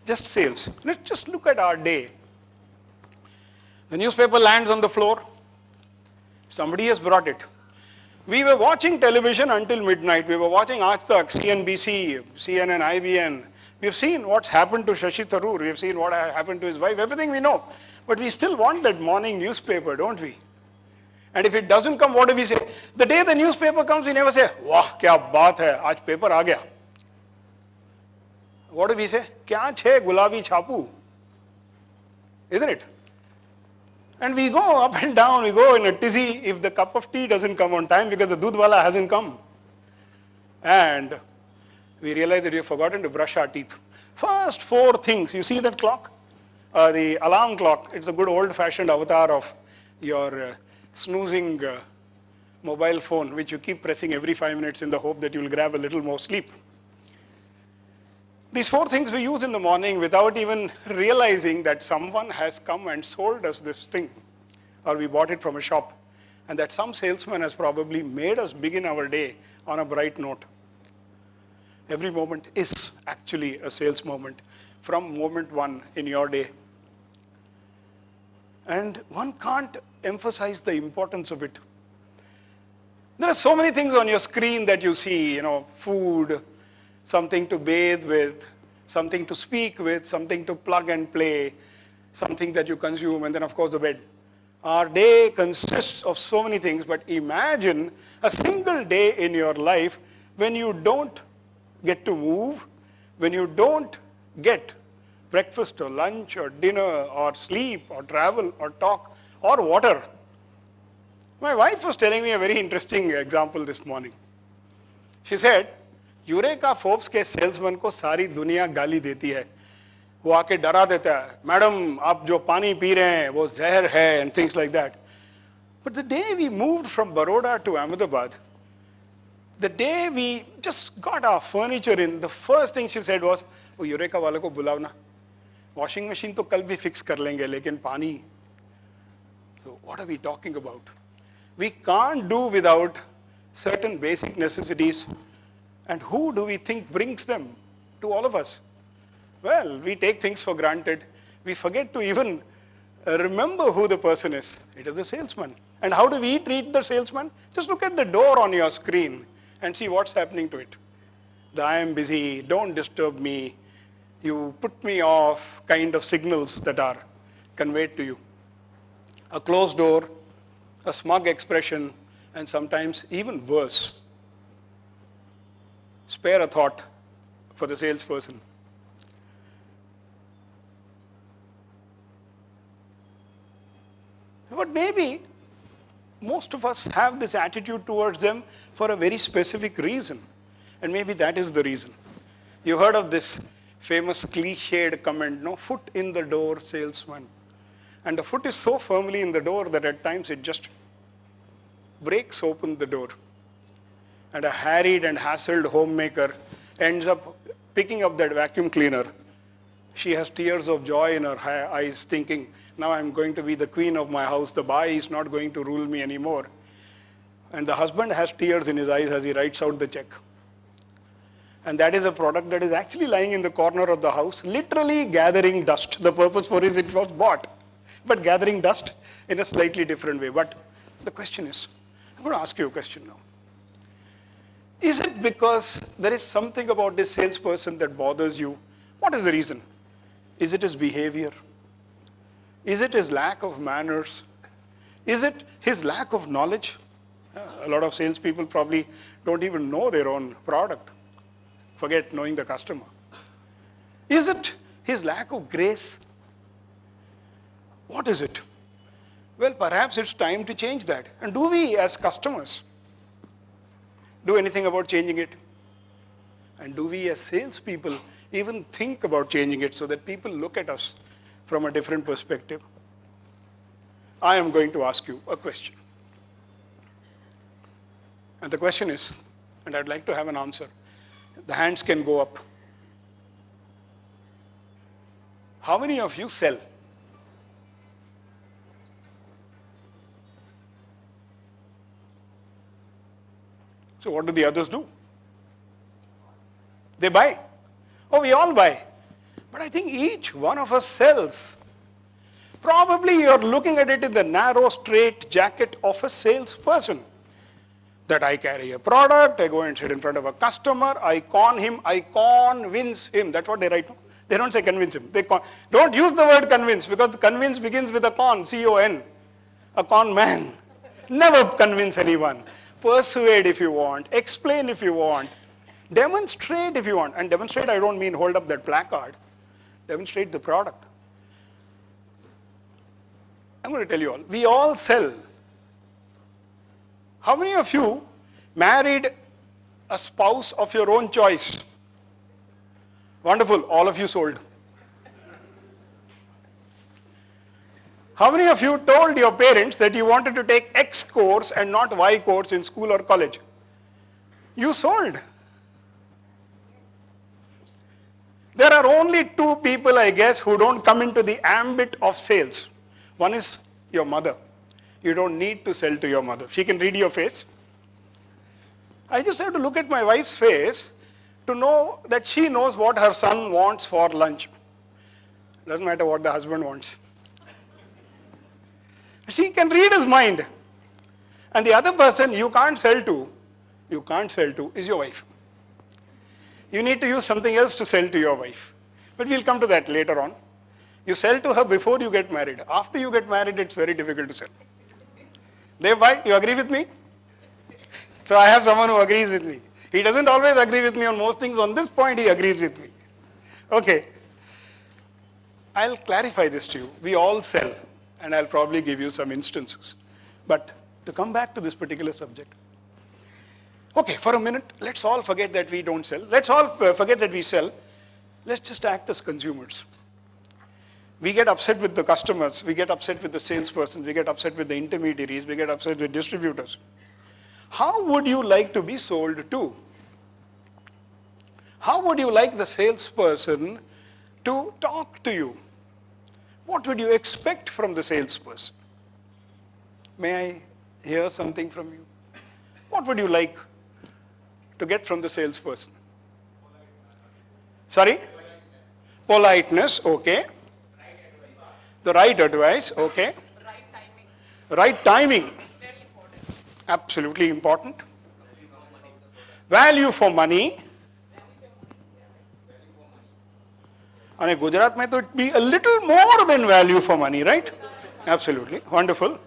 just sales. Let's just look at our day. The newspaper lands on the floor. Somebody has brought it. We were watching television until midnight. We were watching Aaj Tak, CNBC, CNN, IBN. We've seen what's happened to Shashi Tharoor. We've seen what happened to his wife. Everything we know. But we still want that morning newspaper, don't we? And if it doesn't come, what do we say? The day the newspaper comes, we never say, "Wah, kya baat hai, aaj paper aa gaya." What do we say? "Kya chhe gulabi chapu?" Isn't it? And we go up and down, we go in a tizzy if the cup of tea doesn't come on time because the doodh wala hasn't come. And we realize that we have forgotten to brush our teeth. First 4 things. You see that clock? The alarm clock. It's a good old-fashioned avatar of your snoozing mobile phone, which you keep pressing every 5 minutes in the hope that you'll grab a little more sleep. These 4 things we use in the morning without even realizing that someone has come and sold us this thing, or we bought it from a shop, and that some salesman has probably made us begin our day on a bright note. Every moment is actually a sales moment from moment 1 in your day. And one can't emphasize the importance of it. There are so many things on your screen that you see, food, something to bathe with, something to speak with, something to plug and play, something that you consume, and then of course the bed. Our day consists of so many things, but imagine a single day in your life when you don't get to move, when you don't get breakfast or lunch or dinner or sleep or travel or talk or water. My wife was telling me a very interesting example this morning. She said, eureka Forbes के salesman को सारी दुनिया गाली देती है. वो आके डरा देता है, मैडम आप जो पानी पी रहे हैं वो जहर है, and things like that. But the day we moved from Baroda to Ahmedabad, the day we just got our furniture in, the first thing she said was, वो यूरेका वाले को बुलाओ ना, वॉशिंग मशीन तो कल भी फिक्स कर लेंगे, लेकिन पानी. So what are we talking about? We can't do without certain basic necessities. And who do we think brings them to all of us? Well, we take things for granted. We forget to even remember who the person is. It is the salesman. And how do we treat the salesman? Just look at the door on your screen and see what's happening to it. The "I am busy, don't disturb me, you put me off" kind of signals that are conveyed to you. A closed door, a smug expression, and sometimes even worse. Spare a thought for the salesperson. But maybe most of us have this attitude towards them for a very specific reason. And maybe that is the reason. You heard of this famous cliched comment, no? Foot in the door, salesman. And the foot is so firmly in the door that at times it just breaks open the door. And a harried and hassled homemaker ends up picking up that vacuum cleaner. She has tears of joy in her eyes, thinking, now I'm going to be the queen of my house. The bai is not going to rule me anymore. And the husband has tears in his eyes as he writes out the check. And that is a product that is actually lying in the corner of the house, literally gathering dust. The purpose for it was bought, but gathering dust in a slightly different way. But the question is, I'm going to ask you a question now. Is it because there is something about this salesperson that bothers you? What is the reason? Is it his behavior? Is it his lack of manners? Is it his lack of knowledge? A lot of salespeople probably don't even know their own product. Forget knowing the customer. Is it his lack of grace? What is it? Well, perhaps it's time to change that. And do we, as customers, do anything about changing it? And do we, as salespeople, even think about changing it so that people look at us from a different perspective? I am going to ask you a question. And the question is, and I'd like to have an answer. The hands can go up. How many of you sell? So what do the others do? They buy. Oh, we all buy. But I think each one of us sells. Probably you're looking at it in the narrow, straight jacket of a salesperson. That I carry a product, I go and sit in front of a customer, I con him, I convince him. That's what they write. They don't say convince him. Don't use the word convince, because convince begins with a con, C-O-N. A con man. Never convince anyone. Persuade if you want, explain if you want, demonstrate if you want. And demonstrate, I don't mean hold up that placard. Demonstrate the product. I'm going to tell you all, we all sell. How many of you married a spouse of your own choice? Wonderful, all of you sold. How many of you told your parents that you wanted to take X course and not Y course in school or college? You sold. There are only two people, I guess, who don't come into the ambit of sales. One is your mother. You don't need to sell to your mother. She can read your face. I just have to look at my wife's face to know that she knows what her son wants for lunch. Doesn't matter what the husband wants. She can read his mind. And the other person you can't sell to is your wife. You need to use something else to sell to your wife. But we'll come to that later on. You sell to her before you get married. After you get married, it's very difficult to sell. Dev bhai, you agree with me? So I have someone who agrees with me. He doesn't always agree with me on most things. On this point, he agrees with me. Okay. I'll clarify this to you. We all sell, and I'll probably give you some instances. But to come back to this particular subject. Okay, for a minute, let's all forget that we don't sell. Let's all forget that we sell. Let's just act as consumers. We get upset with the customers, we get upset with the salespersons, we get upset with the intermediaries, we get upset with distributors. How would you like to be sold to? How would you like the salesperson to talk to you? What would you expect from the salesperson? May I hear something from you? What would you like to get from the salesperson? Sorry? Politeness, okay. The right advice, okay. Right timing. Right timing. It's very important. Absolutely important. Value for money. And in Gujarat, it would be a little more than value for money, right? Absolutely. Wonderful.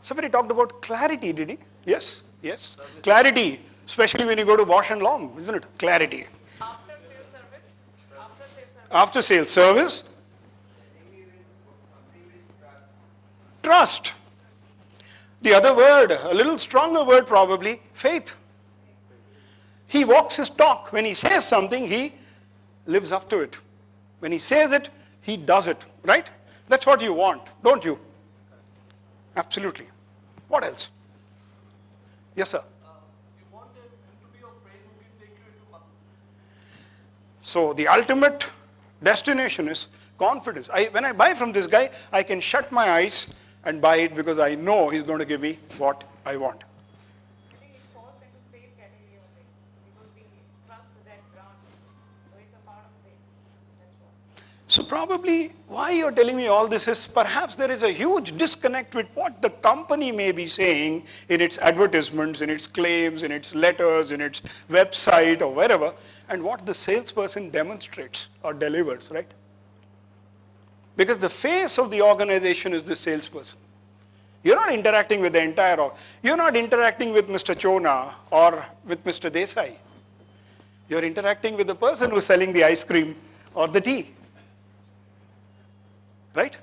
Somebody talked about clarity, did he? Yes, yes. Clarity, especially when you go to Bosch and Lomb, isn't it? Clarity. After sales service. After sales service. After sales service. Trust. The other word, a little stronger word probably, faith. He walks his talk. When he says something, he lives up to it. When he says it, he does it, right? That's what you want, don't you? Absolutely. What else? Yes, sir. You want them to be your friend who can take you into market. So the ultimate destination is confidence. When I buy from this guy, I can shut my eyes and buy it because I know he's going to give me what I want. I think it falls into faith category only because we trust that brand. So it's a part of faith. That's what. So probably why you're telling me all this is perhaps there is a huge disconnect with what the company may be saying in its advertisements, in its claims, in its letters, in its website or wherever, and what the salesperson demonstrates or delivers, right? Because the face of the organization is the salesperson. You're not interacting with the entire, you're not interacting with Mr. Chona or with Mr. Desai. You're interacting with the person who's selling the ice cream or the tea. Right?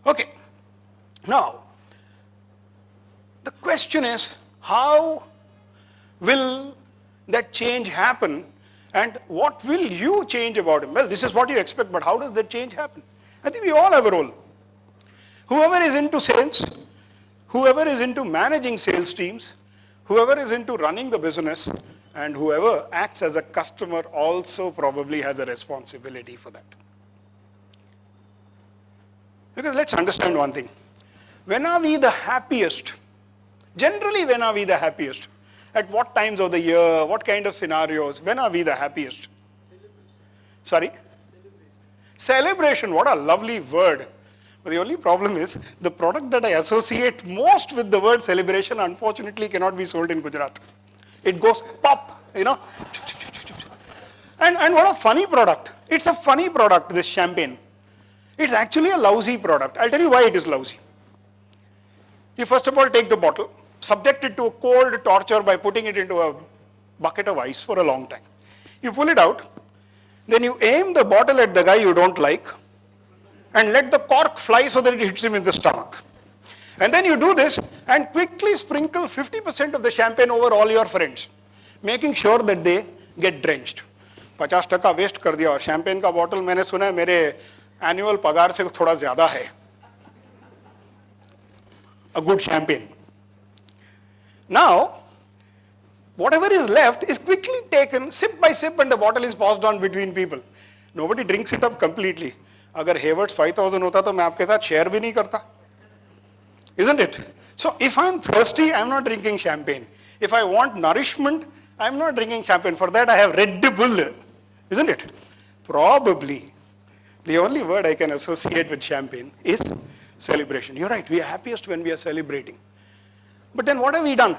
Okay. Now, the question is, how will that change happen and what will you change about him? Well, this is what you expect, but how does that change happen? I think we all have a role. Whoever is into sales, whoever is into managing sales teams, whoever is into running the business, and whoever acts as a customer also probably has a responsibility for that. Because let's understand one thing. When are we the happiest? Generally, when are we the happiest? At what times of the year? What kind of scenarios? When are we the happiest? Sorry? Celebration, what a lovely word. But the only problem is, the product that I associate most with the word celebration, unfortunately, cannot be sold in Gujarat. It goes pop, you know. And what a funny product. It's a funny product, this champagne. It's actually a lousy product. I'll tell you why it is lousy. You first of all take the bottle, subject it to a cold torture by putting it into a bucket of ice for a long time. You pull it out, then you aim the bottle at the guy you don't like, and let the cork fly so that it hits him in the stomach. And then you do this and quickly sprinkle 50% of the champagne over all your friends, making sure that they get drenched. 50% waste कर दिया और champagne का bottle मैंने सुना है मेरे annual पगार से थोड़ा ज्यादा है. A good champagne. Now, whatever is left is quickly taken sip by sip and the bottle is passed on between people. Nobody drinks it up completely. अगर Hayward's 5000 होता तो मैं आपके साथ शेयर भी नहीं करता. Isn't it? So if I'm thirsty, I'm not drinking champagne. If I want nourishment, I'm not drinking champagne. For that I have Red Bull. Isn't it? Probably the only word I can associate with champagne is celebration. You're right, we are happiest when we are celebrating. But then what have we done?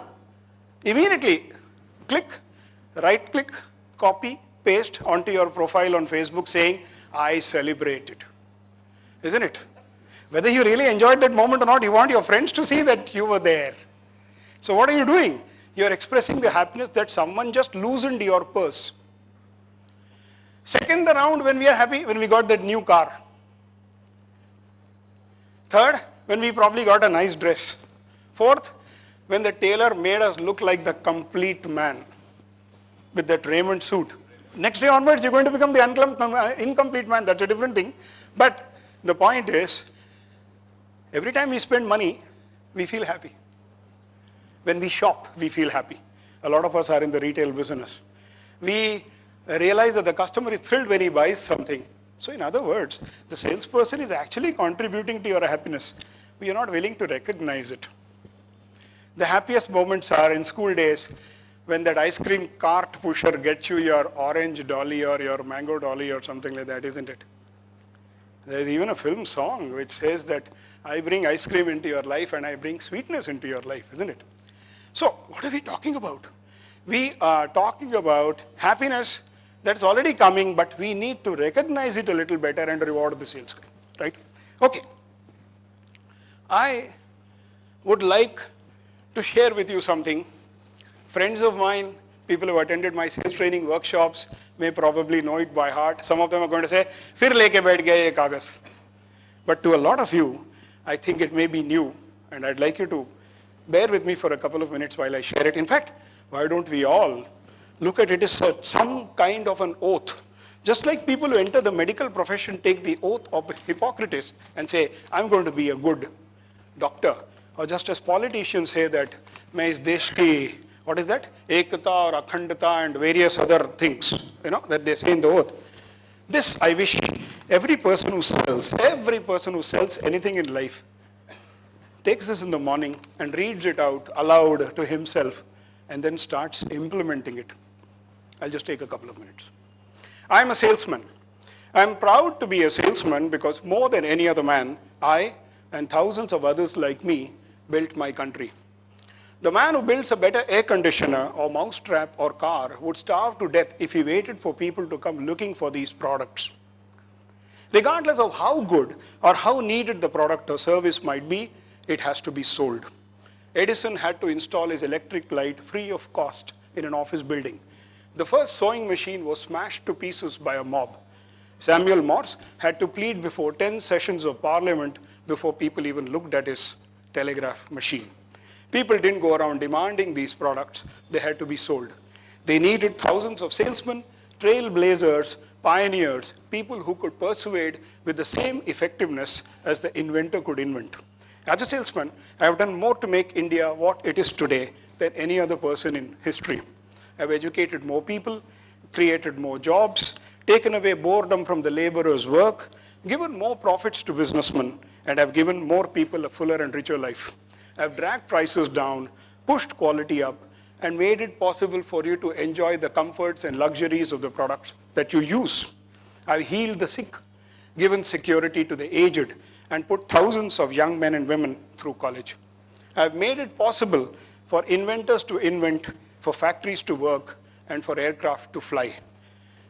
Immediately click, right click, copy, paste onto your profile on Facebook saying, I celebrated. Isn't it? Whether you really enjoyed that moment or not, you want your friends to see that you were there. So what are you doing? You're expressing the happiness that someone just loosened your purse. Second round, when we are happy, when we got that new car. Third, when we probably got a nice dress. Fourth, when the tailor made us look like the complete man with that Raymond suit. Next day onwards, you're going to become the incomplete man. That's a different thing. But the point is, every time we spend money, we feel happy. When we shop, we feel happy. A lot of us are in the retail business. We realize that the customer is thrilled when he buys something. So in other words, the salesperson is actually contributing to your happiness. We are not willing to recognize it. The happiest moments are in school days when that ice cream cart pusher gets you your orange dolly or your mango dolly or something like that, isn't it? There's even a film song which says that I bring ice cream into your life and I bring sweetness into your life, isn't it? So what are we talking about? We are talking about happiness that's already coming, but we need to recognize it a little better and reward the sales guy, right? Okay. I would like to share with you something. Friends of mine, people who attended my sales training workshops may probably know it by heart. Some of them are going to say, "Fir leke baith gaye ye kaagaz." But to a lot of you, I think it may be new, and I'd like you to bear with me for a couple of minutes while I share it. In fact, why don't we all look at it as some kind of an oath. Just like people who enter the medical profession take the oath of Hippocrates and say, I'm going to be a good doctor. Or just as politicians say that, मैं इस देश की, what is that? Ekata or Akhandata and various other things, that they say in the oath. This I wish every person who sells anything in life takes this in the morning and reads it out aloud to himself and then starts implementing it. I'll just take a couple of minutes. I'm a salesman. I'm proud to be a salesman because more than any other man, I and thousands of others like me built my country. The man who builds a better air conditioner or mousetrap or car would starve to death if he waited for people to come looking for these products. Regardless of how good or how needed the product or service might be, it has to be sold. Edison had to install his electric light free of cost in an office building. The first sewing machine was smashed to pieces by a mob. Samuel Morse had to plead before 10 sessions of parliament before people even looked at his telegraph machine. People didn't go around demanding these products. They had to be sold. They needed thousands of salesmen, trailblazers, pioneers, people who could persuade with the same effectiveness as the inventor could invent. As a salesman, I have done more to make India what it is today than any other person in history. I've educated more people, created more jobs, taken away boredom from the laborer's work, given more profits to businessmen, and I've given more people a fuller and richer life. I've dragged prices down, pushed quality up, and made it possible for you to enjoy the comforts and luxuries of the products that you use. I've healed the sick, given security to the aged, and put thousands of young men and women through college. I've made it possible for inventors to invent, for factories to work, and for aircraft to fly.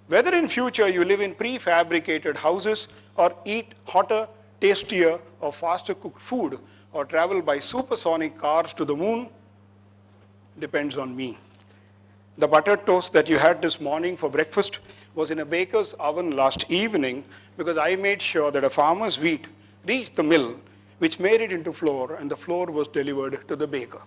Whether in future you live in prefabricated houses or eat hotter, tastier, or faster cooked food, or travel by supersonic cars to the moon, depends on me. The buttered toast that you had this morning for breakfast was in a baker's oven last evening because I made sure that a farmer's wheat reached the mill, which made it into flour, and the flour was delivered to the baker.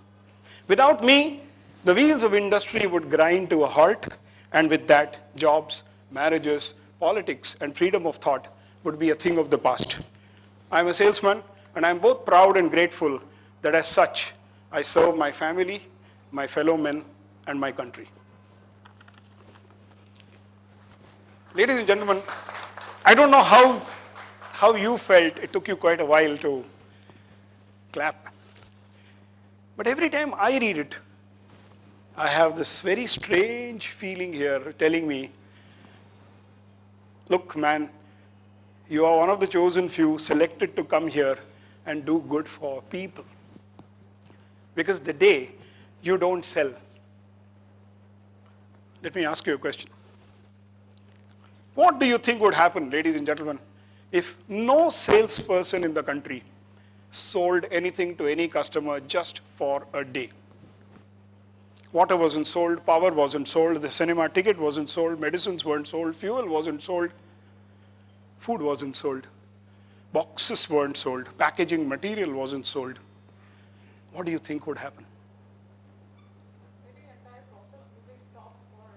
Without me, the wheels of industry would grind to a halt, and with that, jobs, marriages, politics, and freedom of thought would be a thing of the past. I'm a salesman, and I'm both proud and grateful that as such, I serve my family, my fellow men, and my country. Ladies and gentlemen, I don't know how you felt. It took you quite a while to clap. But every time I read it, I have this very strange feeling here telling me, look, man, you are one of the chosen few selected to come here and do good for people. Because the day you don't sell, let me ask you a question. What do you think would happen, ladies and gentlemen, if no salesperson in the country sold anything to any customer just for a day? Water wasn't sold, power wasn't sold, the cinema ticket wasn't sold, medicines weren't sold, fuel wasn't sold, food wasn't sold, boxes weren't sold, packaging material wasn't sold. What do you think would happen? Maybe the entire process will be stopped for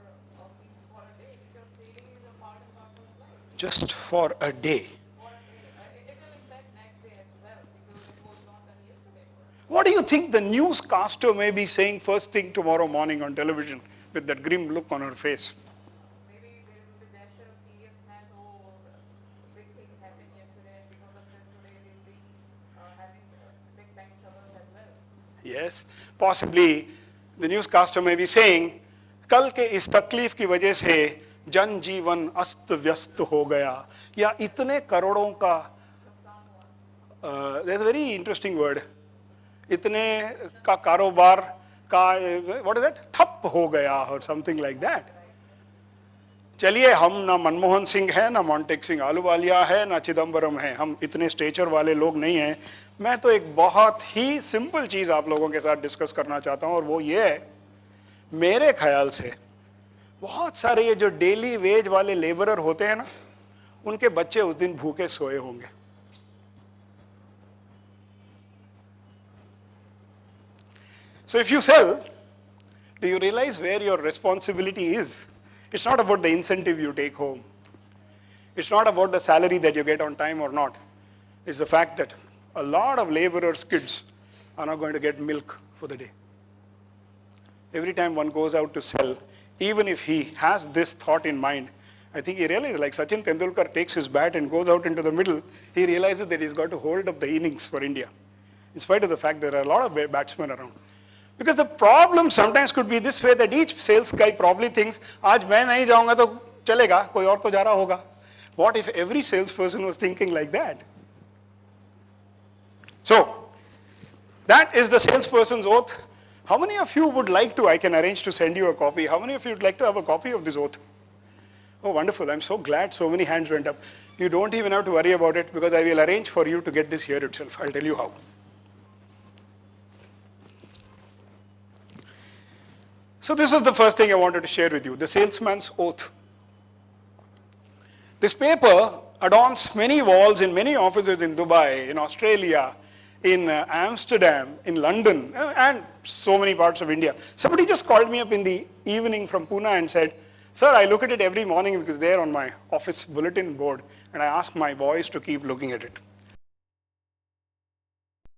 a week, for a day, because saving is a part and parcel of life. Just for a day. For a day. It will impact next day as well, because it was not done yesterday. What do you think the newscaster may be saying first thing tomorrow morning on television with that grim look on her face? Maybe there will be dash of seriousness, oh, big thing happened yesterday, and because of this today we'll be having big time troubles as well. Yes, possibly the newscaster may be saying, कल के इस तकलीफ की वजह से जनजीवन अस्त व्यस्त हो गया या इतने करोड़ों का there's a very interesting word, इतने का कारोबार का, what is that, ठप हो गया or something like that. चलिए हम ना मनमोहन सिंह है, ना मॉन्टेक सिंह आलूवालिया है, ना चिदम्बरम है, हम इतने स्टेचर वाले लोग नहीं हैं. मैं तो एक बहुत ही सिंपल चीज आप लोगों के साथ डिस्कस करना चाहता हूं, और वो ये है, मेरे ख्याल से बहुत सारे ये जो डेली वेज वाले लेबरर होते हैं ना, उनके बच्चे उस दिन भूखे सोए होंगे. So if you sell, do you realize where your responsibility is? It's not about the incentive you take home. It's not about the salary that you get on time or not. It's the fact that a lot of laborers' kids are not going to get milk for the day. Every time one goes out to sell, even if he has this thought in mind, I think he realizes, like Sachin Tendulkar takes his bat and goes out into the middle, he realizes that he's got to hold up the innings for India, in spite of the fact there are a lot of batsmen around. Because the problem sometimes could be this way, that each sales guy probably thinks, आज मैं नहीं जाऊंगा तो चलेगा, कोई और तो जा रहा होगा. What if every salesperson was thinking like that? So, that is the salesperson's oath. How many of you would like to, I can arrange to send you a copy. How many of you would like to have a copy of this oath? Oh, wonderful. I'm so glad so many hands went up. You don't even have to worry about it, because I will arrange for you to get this here itself. I'll tell you how. So this is the first thing I wanted to share with you, the salesman's oath. This paper adorns many walls in many offices in Dubai, in Australia, in Amsterdam, in London, and so many parts of India. Somebody just called me up in the evening from Pune and said, sir, I look at it every morning because it's there on my office bulletin board, and I ask my boys to keep looking at it.